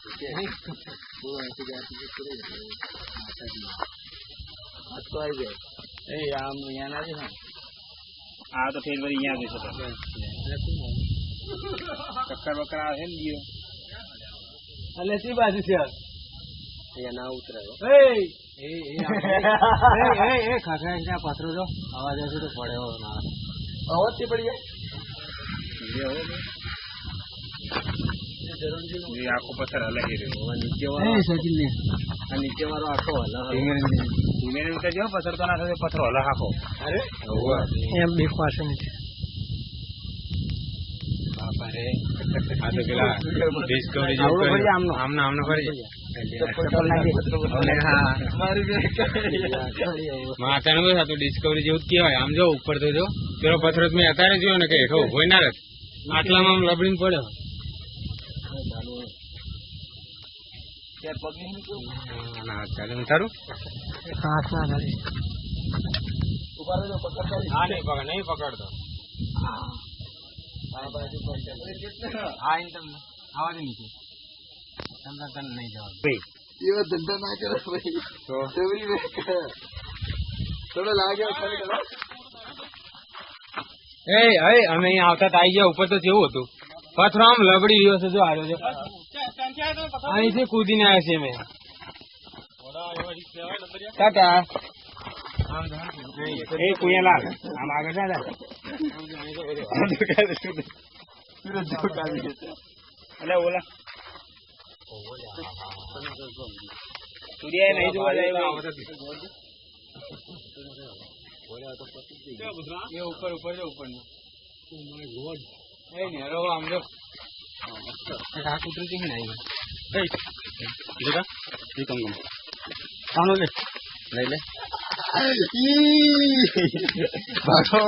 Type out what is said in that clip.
आज तो आई गए ए आम यहाँ ना जी આ તો ફેર વળી અહીંયા જશે ચક્કર બક્કર આવે ને દિયો अले सी बात है यार અહીંયા ના ઉતરે ए खाखरा क्या पथरो जो आवाज ऐसे तो पड़े हो ना आवाज से पड़ी है ये आखो पत्थर हला ही રહ્યો નીચે ए सचिन ने આ નીચે વાળો આખો હલા ધીમે ઉતર જો પથ્થર તો ના થશે પથ્થર હલા આખો अरे એમ બીક પાસે નથી બાપા રે આ તો પેલા ડિસ્કવરી જેવું કરી આમનો ફરી માતાનું બસ આ તો ડિસ્કવરી જેવું જ કહેવાય આમ જો ઉપર તો જો પેલો પથ્થર મેં અત્યારે જોયો ને કે હેઠો ઉભો ના રહે આટલામાં આમ લબડીને પડ્યો ના ચાલે હું તારું નહીં પકડતો આવા દે નીચે नहीं जाओ ये धंधा ना करो भाई तो चोरी में थोड़ा लागे ए અમે અહીં આવતા આવી ગયા ઉપર તો કેવું હતું પથરો આમ લબડી રહ્યો છે જો આવ્યો છે અહીંથી કૂદીને આવ્યા છે મેં કાકા એ કુયાલાલ આમ આગળ જા એટલે ઓલા सूर्य नहीं जो ये ऊपर ऊपर जो ऊपर नहीं रो हम जो कुतरी नहीं ये कम कौन ले ले ले भागो